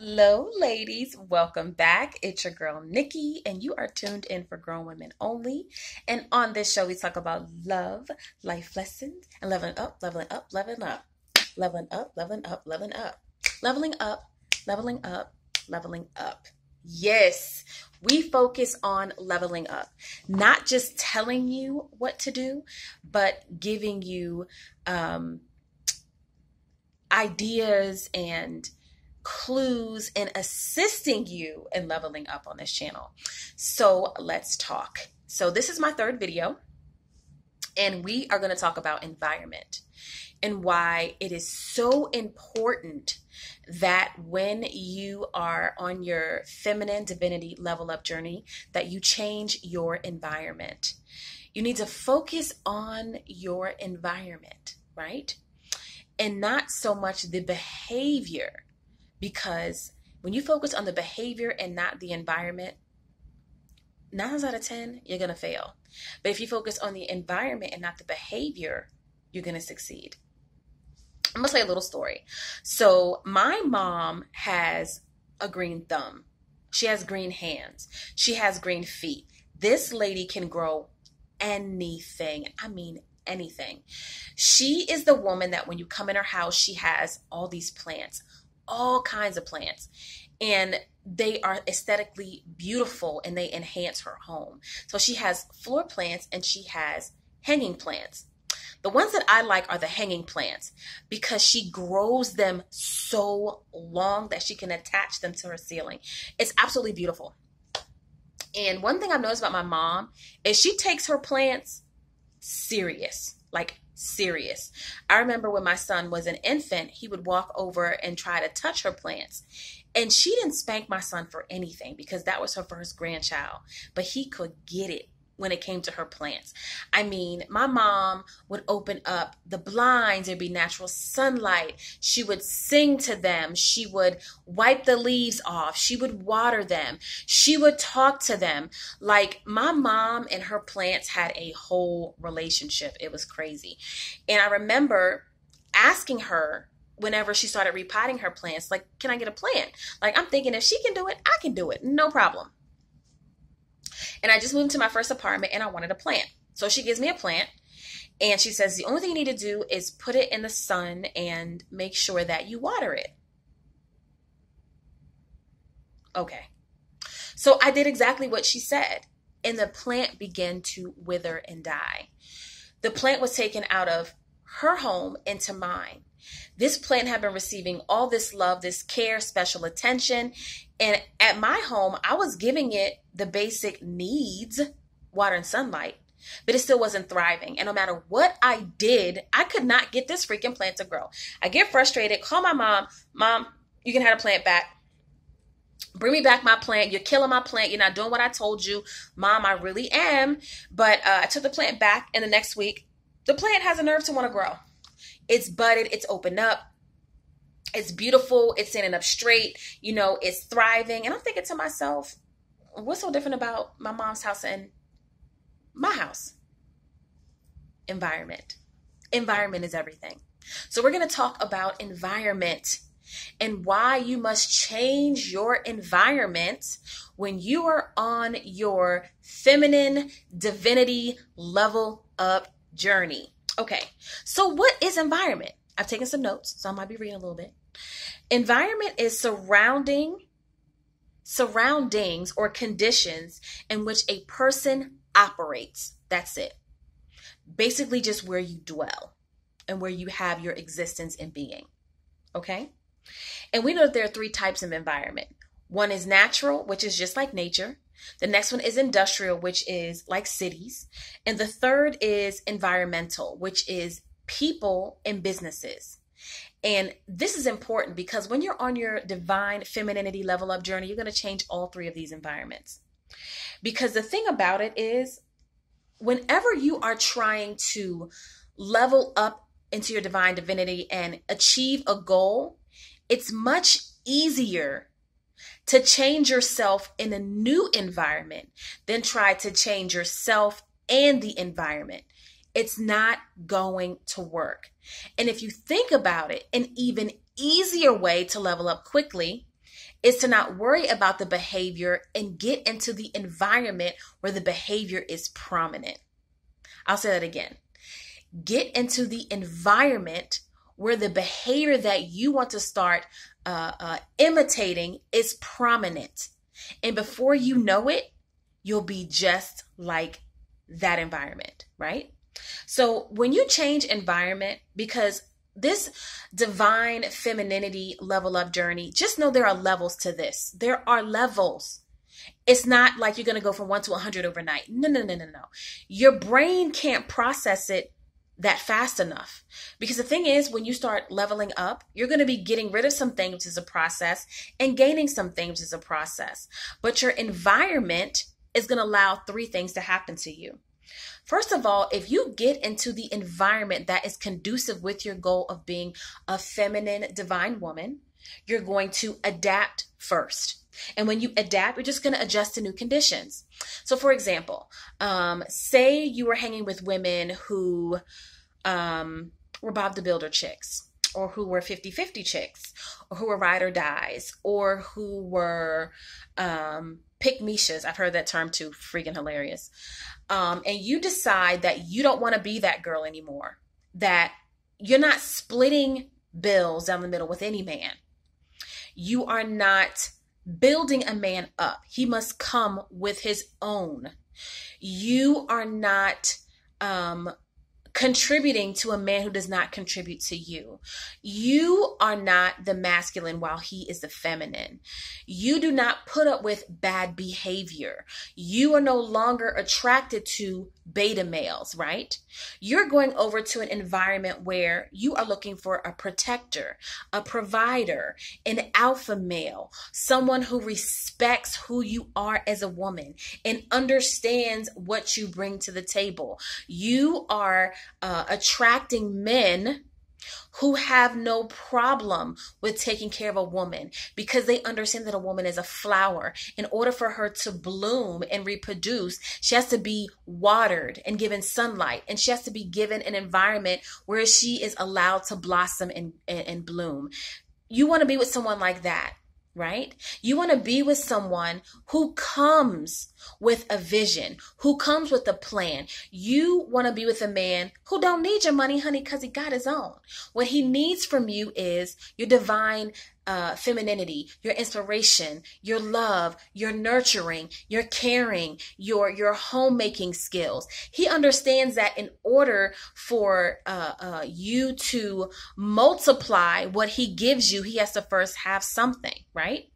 Hello, ladies. Welcome back. It's your girl, Nikki, and you are tuned in for Grown Women Only. And on this show, we talk about love, life lessons, and leveling up, leveling up, leveling up, leveling up, leveling up, leveling up, leveling up, leveling up, leveling up. Yes, we focus on leveling up, not just telling you what to do, but giving you ideas and clues and assisting you in leveling up on this channel. So let's talk. So this is my third video, and we are going to talk about environment and why it is so important that when you are on your feminine divinity level up journey, that you change your environment. You need to focus on your environment, right? And not so much the behavior. Because when you focus on the behavior and not the environment, 9 times out of 10, you're going to fail. But if you focus on the environment and not the behavior, you're going to succeed. I'm going to tell you a little story. So my mom has a green thumb. She has green hands. She has green feet. This lady can grow anything. I mean, anything. She is the woman that when you come in her house, she has all these plants. All kinds of plants, and they are aesthetically beautiful and they enhance her home. So she has floor plants and she has hanging plants. The ones that I like are the hanging plants because she grows them so long that she can attach them to her ceiling. It's absolutely beautiful. And one thing I've noticed about my mom is she takes her plants serious, like serious. I remember when my son was an infant, he would walk over and try to touch her plants. And she didn't spank my son for anything because that was her first grandchild. But he could get it when it came to her plants. I mean, my mom would open up the blinds. There'd be natural sunlight. She would sing to them. She would wipe the leaves off. She would water them. She would talk to them. Like, my mom and her plants had a whole relationship. It was crazy. And I remember asking her whenever she started repotting her plants, like, can I get a plant? Like, I'm thinking if she can do it, I can do it. No problem. And I just moved to my first apartment and I wanted a plant. So she gives me a plant and she says, the only thing you need to do is put it in the sun and make sure that you water it. Okay. So I did exactly what she said, and the plant began to wither and die. The plant was taken out of her home into mine. This plant had been receiving all this love, this care, special attention. And at my home, I was giving it the basic needs, water and sunlight, but it still wasn't thriving. And no matter what I did, I could not get this freaking plant to grow. I get frustrated, call my mom. Mom, you can have a plant back. Bring me back my plant. You're killing my plant. You're not doing what I told you. Mom, I really am. But I took the plant back, and the next week, the plant has a nerve to want to grow. It's budded. It's opened up. It's beautiful. It's standing up straight. You know, it's thriving. And I'm thinking to myself, what's so different about my mom's house and my house? Environment. Environment is everything. So we're going to talk about environment and why you must change your environment when you are on your feminine divinity level up journey. Okay, so what is environment? I've taken some notes, so I might be reading a little bit. Environment is surroundings or conditions in which a person operates. That's it. Basically just where you dwell and where you have your existence and being. Okay? And we know that there are 3 types of environment. One is natural, which is just like nature. The next one is industrial, which is like cities. And the third is environmental, which is people and businesses. And this is important because when you're on your divine femininity level up journey, you're going to change all 3 of these environments. Because the thing about it is, whenever you are trying to level up into your divine divinity and achieve a goal, it's much easier to change yourself in a new environment than try to change yourself and the environment. It's not going to work. And if you think about it, an even easier way to level up quickly is to not worry about the behavior and get into the environment where the behavior is prominent. I'll say that again. Get into the environment where the behavior that you want to start imitating is prominent. And before you know it, you'll be just like that environment, right? So when you change environment, because this divine femininity level up journey, just know there are levels to this. There are levels. It's not like you're going to go from 1 to 100 overnight. No. Your brain can't process it that fast enough. Because the thing is, when you start leveling up, you're going to be getting rid of some things, which is a process, and gaining some things, which is a process. But your environment is going to allow 3 things to happen to you. First of all, if you get into the environment that is conducive with your goal of being a feminine divine woman, you're going to adapt first. And when you adapt, you're just going to adjust to new conditions. So for example, say you were hanging with women who were Bob the Builder chicks, or who were 50-50 chicks, or who were ride or dies, or who were pick Mishas. I've heard that term too. Freaking hilarious. And you decide that you don't want to be that girl anymore, that you're not splitting bills down the middle with any man. You are not building a man up. He must come with his own. You are not contributing to a man who does not contribute to you. You are not the masculine while he is the feminine. You do not put up with bad behavior. You are no longer attracted to beta males, right? You're going over to an environment where you are looking for a protector, a provider, an alpha male, someone who respects who you are as a woman and understands what you bring to the table. You are attracting men who have no problem with taking care of a woman because they understand that a woman is a flower. In order for her to bloom and reproduce, she has to be watered and given sunlight, and she has to be given an environment where she is allowed to blossom and bloom. You want to be with someone like that, right? You want to be with someone who comes with a vision, who comes with a plan. You want to be with a man who don't need your money, honey, because he got his own. What he needs from you is your divine femininity, your inspiration, your love, your nurturing, your caring, your homemaking skills. He understands that in order for you to multiply what he gives you, he has to first have something, right?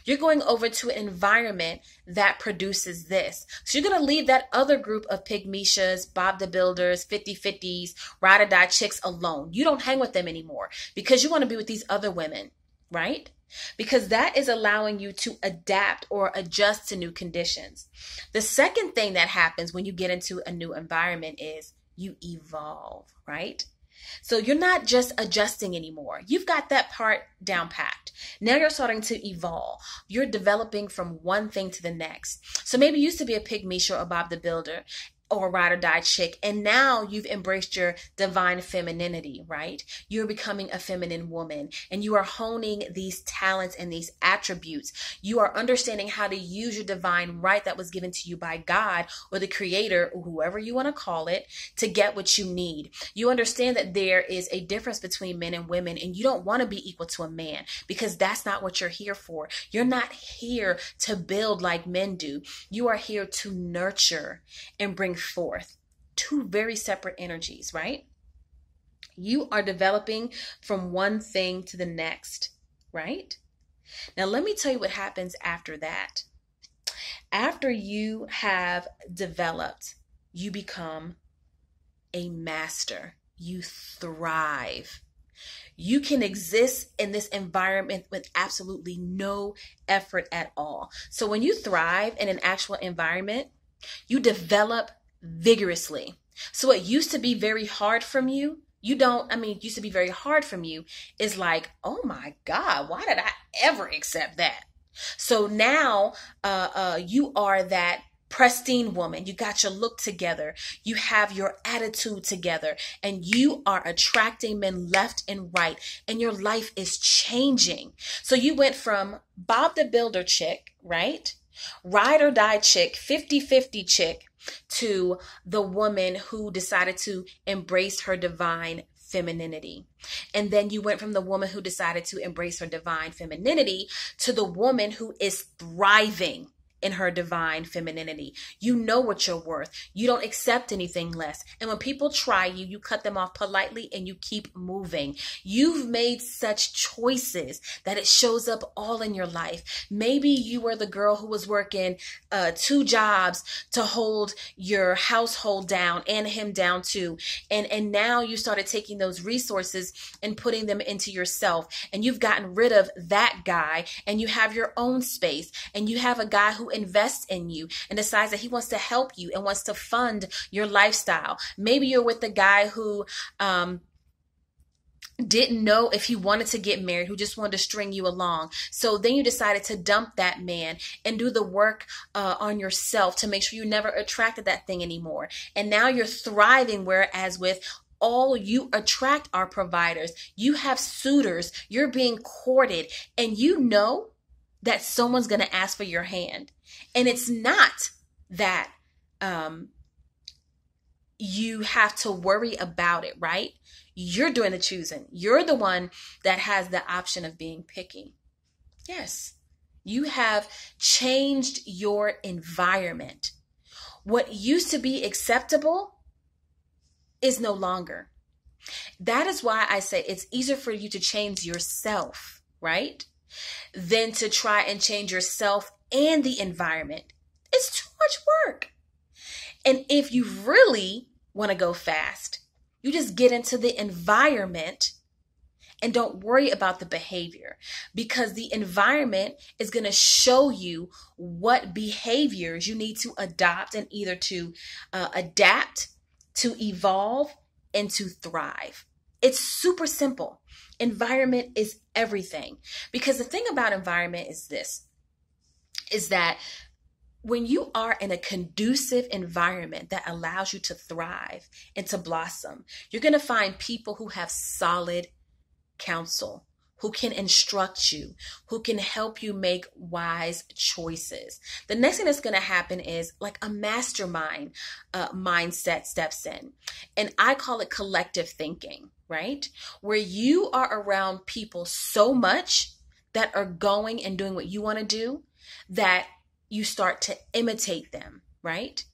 You're going over to an environment that produces this. So you're going to leave that other group of pygmishas, Bob the Builders, 50-50s, ride or die chicks alone. You don't hang with them anymore because you want to be with these other women, right? Because that is allowing you to adapt or adjust to new conditions. The second thing that happens when you get into a new environment is you evolve, right? So you're not just adjusting anymore. You've got that part down packed. Now you're starting to evolve. You're developing from one thing to the next. So maybe you used to be a pygmisha or Bob the Builder or a ride or die chick, and now you've embraced your divine femininity, right? You're becoming a feminine woman, and you are honing these talents and these attributes. You are understanding how to use your divine right that was given to you by God or the creator, or whoever you want to call it, to get what you need. You understand that there is a difference between men and women, and you don't want to be equal to a man because that's not what you're here for. You're not here to build like men do. You are here to nurture and bring forth. Two very separate energies, right? You are developing from one thing to the next, right? Now, let me tell you what happens after that. After you have developed, you become a master. You thrive. You can exist in this environment with absolutely no effort at all. So when you thrive in an actual environment, you develop vigorously. So what used to be very hard from you, used to be very hard from you is like, oh my God, why did I ever accept that? So now you are that pristine woman. You got your look together. You have your attitude together, and you are attracting men left and right, and your life is changing. So you went from Bob the Builder chick, right? Ride or die chick, 50-50 chick, to the woman who decided to embrace her divine femininity. And then you went from the woman who decided to embrace her divine femininity to the woman who is thriving in her divine femininity. You know what you're worth. You don't accept anything less. And when people try you, you cut them off politely and you keep moving. You've made such choices that it shows up all in your life. Maybe you were the girl who was working 2 jobs to hold your household down and him down too. And now you started taking those resources and putting them into yourself. And you've gotten rid of that guy, and you have your own space, and you have a guy who invests in you and decides that he wants to help you and wants to fund your lifestyle. Maybe you're with the guy who didn't know if he wanted to get married, who just wanted to string you along. So then you decided to dump that man and do the work on yourself to make sure you never attracted that thing anymore. And now you're thriving, whereas with all you attract are providers. You have suitors. You're being courted, and you know that someone's going to ask for your hand. And it's not that you have to worry about it, right? You're doing the choosing. You're the one that has the option of being picky. Yes, you have changed your environment. What used to be acceptable is no longer. That is why I say it's easier for you to change yourself, right? Than to try and change yourself and the environment. It's too much work. And if you really want to go fast, you just get into the environment and don't worry about the behavior, because the environment is going to show you what behaviors you need to adopt and either to adapt, to evolve, and to thrive. It's super simple. Environment is everything. Because the thing about environment is this, is that when you are in a conducive environment that allows you to thrive and to blossom, you're going to find people who have solid counsel, who can instruct you, who can help you make wise choices. The next thing that's going to happen is like a mastermind mindset steps in. And I call it collective thinking, right? Where you are around people so much that are going and doing what you want to do that you start to imitate them, right?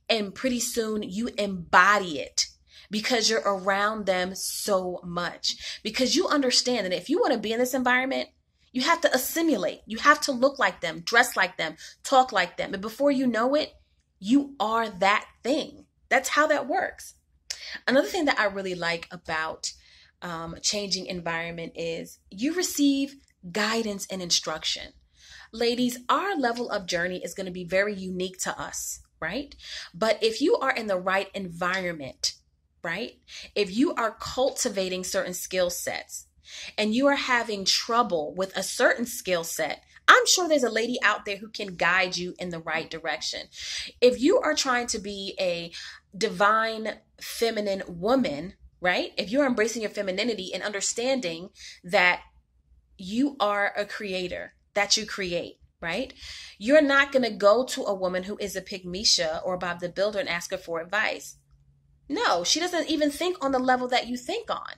And pretty soon you embody it, because you're around them so much. Because you understand that if you want to be in this environment, you have to assimilate. You have to look like them, dress like them, talk like them. And before you know it, you are that thing. That's how that works. Another thing that I really like about changing environment is you receive guidance and instruction. Ladies, our level of journey is going to be very unique to us, right? But if you are in the right environment, right? If you are cultivating certain skill sets and you are having trouble with a certain skill set, I'm sure there's a lady out there who can guide you in the right direction. If you are trying to be a divine feminine woman, right? If you're embracing your femininity and understanding that you are a creator, that you create, right? You're not going to go to a woman who is a pygmisha or Bob the Builder and ask her for advice. No, she doesn't even think on the level that you think on.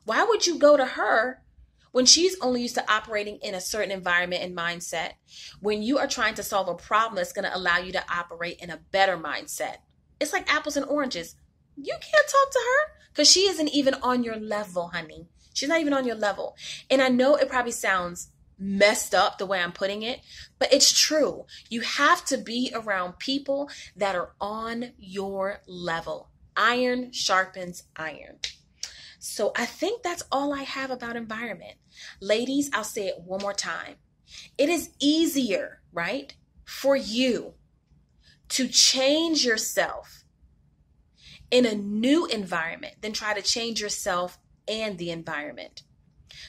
Why would you go to her when she's only used to operating in a certain environment and mindset, when you are trying to solve a problem that's going to allow you to operate in a better mindset? It's like apples and oranges. You can't talk to her because she isn't even on your level, honey. She's not even on your level. And I know it probably sounds messed up the way I'm putting it, but it's true. You have to be around people that are on your level. Iron sharpens iron. So I think that's all I have about environment. Ladies, I'll say it one more time. It is easier, right, for you to change yourself in a new environment than try to change yourself and the environment.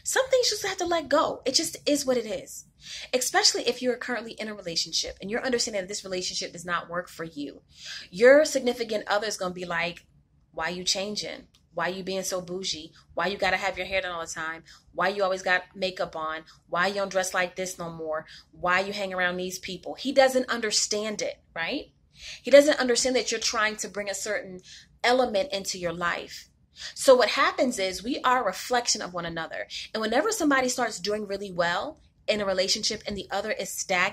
Some things you just have to let go. It just is what it is. Especially if you're currently in a relationship and you're understanding that this relationship does not work for you. Your significant other is going to be like, why you changing? Why you being so bougie? Why you got to have your hair done all the time? Why you always got makeup on? Why you don't dress like this no more? Why you hang around these people? He doesn't understand it, right? He doesn't understand that you're trying to bring a certain element into your life. So what happens is we are a reflection of one another. And whenever somebody starts doing really well in a relationship and the other is stagnant,